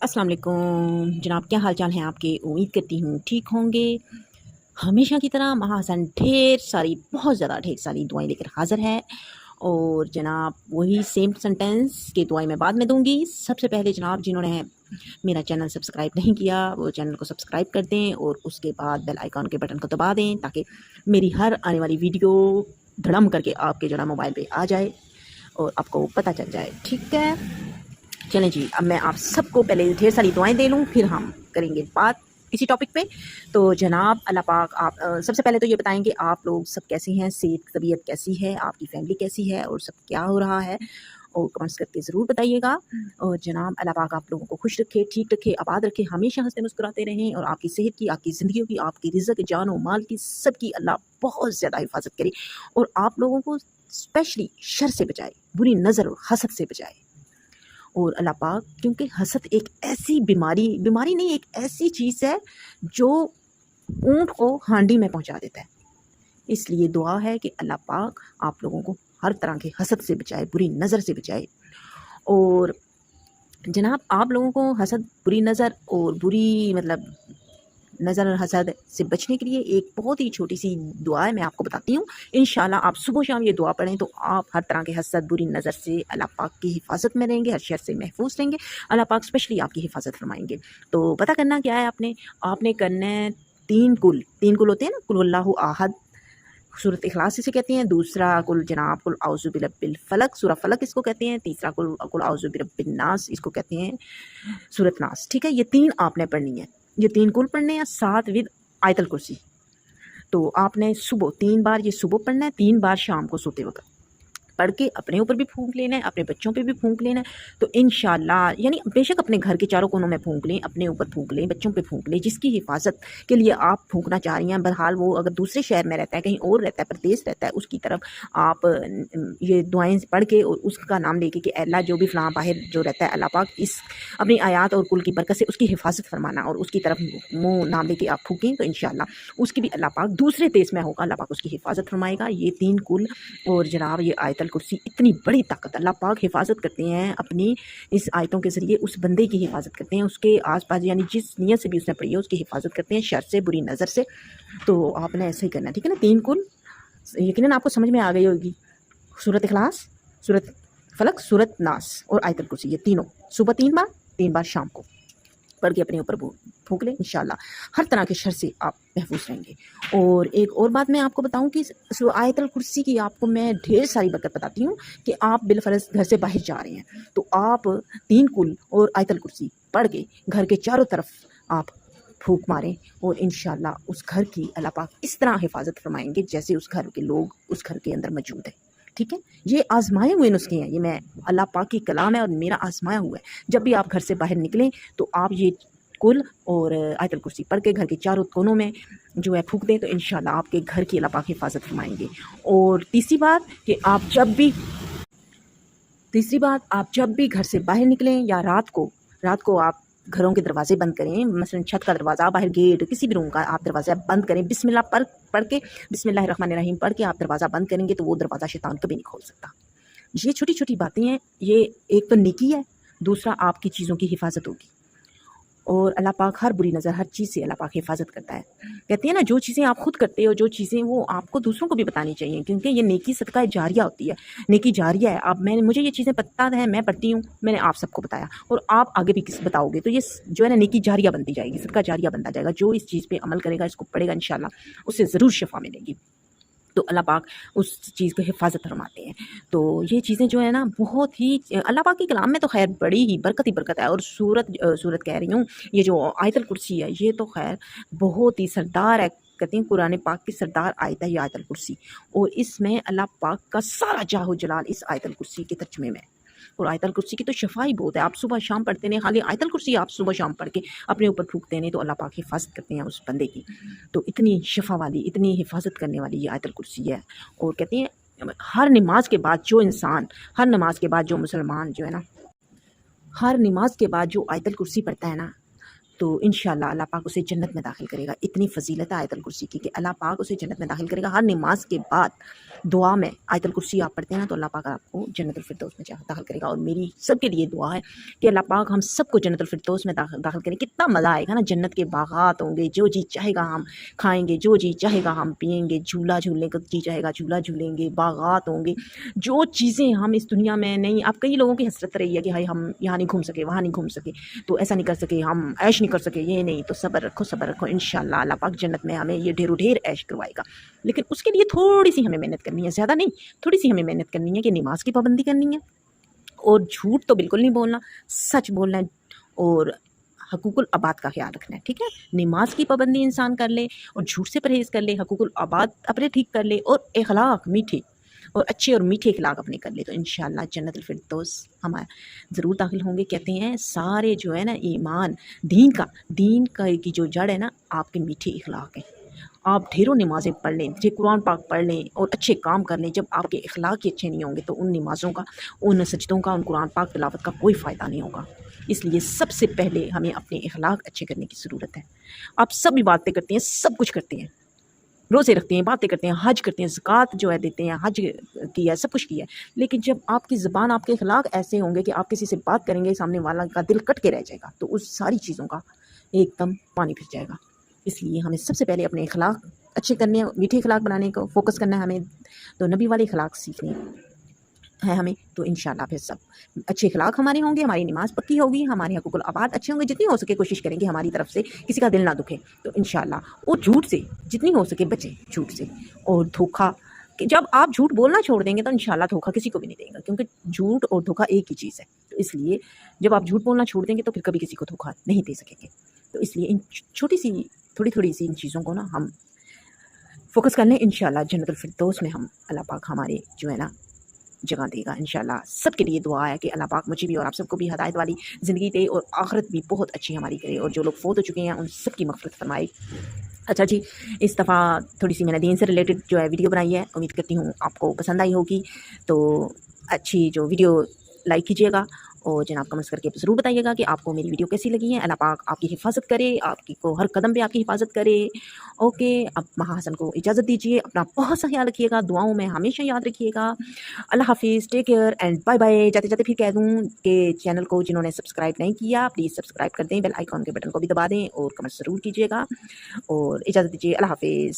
अस्सलाम वालेकुम जनाब, क्या हाल चाल हैं आपके? उम्मीद करती हूँ ठीक होंगे। हमेशा की तरह महासन बहुत ज़्यादा ढेर सारी दुआएं लेकर हाज़िर है। और जनाब वही सेम सेंटेंस की दुआएं मैं बाद में दूंगी। सबसे पहले जनाब जिन्होंने मेरा चैनल सब्सक्राइब नहीं किया वो चैनल को सब्सक्राइब कर दें और उसके बाद बेल आइकॉन के बटन को दबा दें ताकि मेरी हर आने वाली वीडियो धड़म करके आपके जनाब मोबाइल पे आ जाए और आपको पता चल जाए। ठीक है, चलें जी, अब मैं आप सबको पहले ढेर सारी दुआएं दे लूँ, फिर हम करेंगे बात इसी टॉपिक पे। तो जनाब अल्लाह पाक आप सबसे पहले तो ये बताएं कि आप लोग सब कैसे हैं, सेहत तबीयत कैसी है, आपकी फैमिली कैसी है और सब क्या हो रहा है, और कमेंट्स करके ज़रूर बताइएगा। और जनाब अल्लाह पाक आप लोगों को खुश रखे, ठीक रखे, आबाद रखे, हमेशा हंसते मुस्कुराते रहें और आपकी सेहत की, आपकी ज़िंदगी की, आपकी रिज़्क़, जान और माल की, सबकी अल्लाह बहुत ज़्यादा हिफाजत करे और आप लोगों को स्पेशली शर से बचाए, बुरी नज़र और हसद से बचाए। और अल्लाह पाक, क्योंकि हसद एक ऐसी बीमारी नहीं, एक ऐसी चीज़ है जो ऊँट को हांडी में पहुंचा देता है। इसलिए दुआ है कि अल्लाह पाक आप लोगों को हर तरह के हसद से बचाए, बुरी नज़र से बचाए। और जनाब आप लोगों को हसद, बुरी नज़र और बुरी नज़र और हसद से बचने के लिए एक बहुत ही छोटी सी दुआ है, मैं आपको बताती हूँ। इंशाल्लाह आप सुबह शाम ये दुआ पढ़ें तो आप हर तरह के हसद, बुरी नज़र से अल्लाह पाक की हिफाजत में रहेंगे, हर शर से महफूज रहेंगे। अल्लाह पाक स्पेशली आपकी हिफाजत फरमाएंगे। तो पता करना क्या है, आपने करना है तीन कुल होते हैं ना, कुल अल्लाहु आहद, सूरत इखलास इसे कहते हैं। दूसरा कुल जनाब कुल औज़ु बिरब्बिल फलक, सूरह फलक इसको कहते हैं। तीसरा कुल औज़ु बिरब्बिन नास, इसको कहते हैं सूरत नास। ठीक है, ये तीन आपने पढ़नी है, ये तीन कुल पढ़ने हैं, साथ विद आयतल कुर्सी। तो आपने सुबह 3 बार ये सुबह पढ़ना है, 3 बार शाम को सोते वक्त पढ़ के अपने ऊपर भी फूंक लेना है, अपने बच्चों पे भी फूंक लेना है। तो इंशाल्लाह, यानी बेशक अपने घर के चारों कोनों में फूंक लें, अपने ऊपर फूंक लें, बच्चों पे फूंक लें, जिसकी हिफाजत के लिए आप फूंकना चाह रही हैं। बहरहाल वो अगर दूसरे शहर में रहता है, कहीं और रहता है, परदेश रहता है, उसकी तरफ आप ये दुआएं पढ़ के और उसका नाम लेके कि अल्लाह जो भी फलां बाहर जो रहता है, अल्लाह पाक इस अपनी आयात और कुल की बरकत से उसकी हिफाजत फरमाना, और उसकी तरफ मुँह नाम लेके आप फूकें तो इंशाल्लाह उसकी भी अल्लाह पाक दूसरे देश में होगा, अल्लाह पाक उसकी हिफाजत फरमाएगा। ये 3 कुल और जनाब ये आयतल कुर्सी, इतनी बड़ी ताकत अल्लाह पाक हिफाजत करते हैं अपनी इस आयतों के ज़रिए, उस बंदे की हिफाजत करते हैं, उसके आसपास, यानी जिस नीयत से भी उसने पढ़ी है उसकी हिफाजत करते हैं शर से, बुरी नज़र से। तो आपने ऐसे ही करना है, ठीक है ना। 3 कुल यकीनन आपको समझ में आ गई होगी। सूरत इखलास, सूरत फलक, सूरत नास और आयतल कुर्सी, ये तीनों सुबह 3 बार शाम को पढ़ के अपने ऊपर फूंक लें। इंशाल्लाह हर तरह के शर से आप महफूज रहेंगे। और एक और बात मैं आपको बताऊं कि आयतल कुर्सी की आपको मैं ढेर सारी बरकत बताती हूँ कि आप बिलफरज घर से बाहर जा रहे हैं तो आप 3 कुल और आयतल कुर्सी पढ़ के घर के चारों तरफ आप फूंक मारें और इंशाल्लाह उस घर की अल्लाह पाक इस तरह हिफाजत फरमाएंगे जैसे उस घर के लोग उस घर के अंदर मौजूद है। ठीक है, ये आजमाए हुए नुस्खे हैं, ये मैं अल्लाह पाक की कलाम है और मेरा आजमाया हुआ है। जब भी आप घर से बाहर निकलें तो आप ये कुल और आयतल कुर्सी पढ़ के घर के चारों कोनों में जो है फूंक दें तो इंशाल्लाह आपके घर की अल्लाह पाक हिफाजत फरमाएंगे। और तीसरी बात कि आप जब भी घर से बाहर निकलें या रात को आप घरों के दरवाजे बंद करें, मसलन छत का दरवाज़ा, बाहर गेट, किसी भी रूम का आप दरवाज़ा बंद करें, बिस्मिल्लाह पढ़ के, बिस्मिल्लाहिर्रहमानिर्रहीम पढ़ के आप दरवाज़ा बंद करेंगे तो वो दरवाज़ा शैतान कभी नहीं खोल सकता। ये छोटी छोटी बातें हैं, ये एक तो नेकी है, दूसरा आपकी चीज़ों की हिफाजत होगी और अल्लाह पाक हर बुरी नज़र, हर चीज़ से अल्लाह पाक हिफाजत करता है। कहते हैं ना, जो चीज़ें आप खुद करते हो, जो चीज़ें वो आपको दूसरों को भी बतानी चाहिए, क्योंकि ये नेकी सदका जारिया होती है, नेकी जारिया है। आप मुझे ये चीज़ें पता है, मैं पढ़ती हूँ, मैंने आप सबको बताया और आप आगे भी किसी बताओगे तो ये जो है ना नेकी जारिया बनती जाएगी, सदका जारिया बनता जाएगा। जो इस चीज़ पर अमल करेगा, इसको पढ़ेगा, इंशाल्लाह उससे ज़रूर शिफा मिलेगी। तो अल्लाह पाक उस चीज़ को हिफाजत फरमाते हैं। तो ये चीज़ें जो है ना बहुत ही अल्लाह पाक की कलाम में तो खैर बड़ी ही बरकत है। और सूरत कह रही हूँ, ये जो आयतल कुर्सी है ये तो खैर बहुत ही सरदार है। कहते हैं कुरान पाक की सरदार आयत है ये आयतल कुर्सी, और इसमें अल्लाह पाक का सारा जाहो जलाल इस आयतल कुर्सी के तर्जमे में। और आयतल कुर्सी की तो शफा ही बहुत है, आप सुबह शाम पढ़ते नहीं, खाली आयतल कुर्सी आप सुबह शाम पढ़ के अपने ऊपर फूंकते नहीं तो अल्लाह पाक हिफाजत करते हैं उस बंदे की। तो इतनी शफा वाली, इतनी हिफाजत करने वाली ये आयतल कुर्सी है। और कहते हैं हर नमाज के बाद जो मुसलमान जो है ना, हर नमाज के बाद जो आयतल कुर्सी पढ़ता है ना, تو इंशाअल्लाह अल्लाह पाक उसे जन्नत में दाखिल करेगा। इतनी फ़ज़ीलत है आयतुल कुर्सी की कि अल्लाह पाक उसे जन्नत में दाखिल करेगा। हर नमाज के बाद दुआ में आयतुल कुर्सी आप पढ़ते हैं ना, तो अल्लाह पाक आपको जन्नतुल फिरदौस में दाखिल करेगा। और मेरी सबके लिए दुआ है कि अल्लाह पाक हम सबको जन्नतुल फिरदौस में दाखिल करें। कितना मज़ा आएगा ना, जन्नत के बागात होंगे, जो जी चाहेगा हम खाएंगे, जो जी चाहेगा हम पिएंगे, झूला झूलने का जी चाहेगा झूला झूलेंगे, बागात होंगे, जो चीज़ें हम इस दुनिया में नहीं। अब कई लोगों की हसरत रही है कि भाई हम यहाँ नहीं घूम सके, वहाँ नहीं घूम सके, तो ऐसा नहीं कर सके, हम ऐश नहीं कर सके, ये नहीं, तो सब्र रखो इंशाअल्लाह अल्लाह पाक जन्नत में हमें ये ढेरों ढेर ऐश करवाएगा। लेकिन उसके लिए थोड़ी सी हमें मेहनत करनी है, ज़्यादा नहीं, थोड़ी सी हमें मेहनत करनी है कि नमाज की पाबंदी करनी है, और झूठ तो बिल्कुल नहीं बोलना, सच बोलना है, और हकूकुल आबाद का ख्याल रखना है, ठीक है। नमाज की पाबंदी इंसान कर ले और झूठ से परहेज़ कर ले, हकूकुल आबाद अपने ठीक कर ले, और अखलाक मीठे और अच्छे और मीठे अखलाक अपने कर ले, तो इंशाअल्लाह जन्नतुल फिरदौस हम ज़रूर दाखिल होंगे। कहते हैं सारे जो है ना ईमान दीन का की जो जड़ है ना, आपके मीठे अखलाक हैं। आप ढेरों नमाज़ें पढ़ लें, कुरान पाक पढ़ लें और अच्छे काम कर लें, जब आपके अखलाक ही अच्छे नहीं होंगे तो उन नमाज़ों का, उन सजदों का, उन कुरान पाक तिलावत का कोई फ़ायदा नहीं होगा। इसलिए सबसे पहले हमें अपने अखलाक अच्छे करने की ज़रूरत है। आप सब इबादतें करते हैं, सब कुछ करते हैं, रोज़े रखते हैं, बातें करते हैं, हज करते हैं, ज़कात जो है देते हैं, हज किया है, सब कुछ किया है, लेकिन जब आपकी ज़बान, आपके अखलाक ऐसे होंगे कि आप किसी से बात करेंगे, सामने वाला का दिल कट के रह जाएगा, तो उस सारी चीज़ों का एकदम पानी फिर जाएगा। इसलिए हमें सबसे पहले अपने अखलाक अच्छे करने हैं, मीठे अखलाक बनाने को फ़ोकस करना है हमें, तो नबी वाले अखलाक सीखने है हमें, तो इंशाअल्लाह फिर सब अच्छे अखलाक हमारे होंगे, हमारी नमाज़ पक्की होगी, हमारे हकूक़ुल आबाद अच्छे होंगे, जितनी हो सके कोशिश करेंगे हमारी तरफ से किसी का दिल ना दुखे, तो इंशाअल्लाह। और झूठ से जितनी हो सके बचें, झूठ से और धोखा, कि जब आप झूठ बोलना छोड़ देंगे तो इंशाअल्लाह धोखा किसी को भी नहीं देगा, क्योंकि झूठ और धोखा एक ही चीज़ है। तो इसलिए जब आप झूठ बोलना छोड़ देंगे तो फिर कभी किसी को धोखा नहीं दे सकेंगे। तो इसलिए इन छोटी सी थोड़ी सी इन चीज़ों को ना हम फ़ोकस कर लें, इंशाअल्लाह जन्नतुल फिरदौस में हम अल्लाह पाक हमारे जो है ना जगह देगा इंशाअल्लाह। सबके लिए दुआ है कि अल्लाह पाक मुझे भी और आप सबको भी हिदायत वाली ज़िंदगी दे और आखिरत भी बहुत अच्छी हमारी करे, और जो लोग फ़ौत हो चुके हैं उन सब की मग़फ़िरत फरमाए। अच्छा जी, इस दफ़ा थोड़ी सी मैंने दीन से रिलेटेड जो है वीडियो बनाई है, उम्मीद करती हूँ आपको पसंद आई होगी। तो अच्छी जो वीडियो लाइक कीजिएगा और जनाब कमेंट्स करके ज़रूर बताइएगा कि आपको मेरी वीडियो कैसी लगी है। अल्लाह पाक आपकी हिफाजत करे, आपकी को हर कदम पे आपकी हिफाजत करे। ओके, अब महाहसन को इजाज़त दीजिए, अपना बहुत सा ख्याल रखिएगा, दुआओं में हमेशा याद रखिएगा। अल्लाह हाफिज़, take care and bye bye. जाते जाते फिर कह दूँ कि चैनल को जिन्होंने सब्सक्राइब नहीं किया प्लीज़ सब्सक्राइब कर दें, बेल आइकॉन के बटन को भी दबा दें और कमेंट ज़रूर कीजिएगा, और इजाज़त दीजिए। अल्लाह हाफिज़।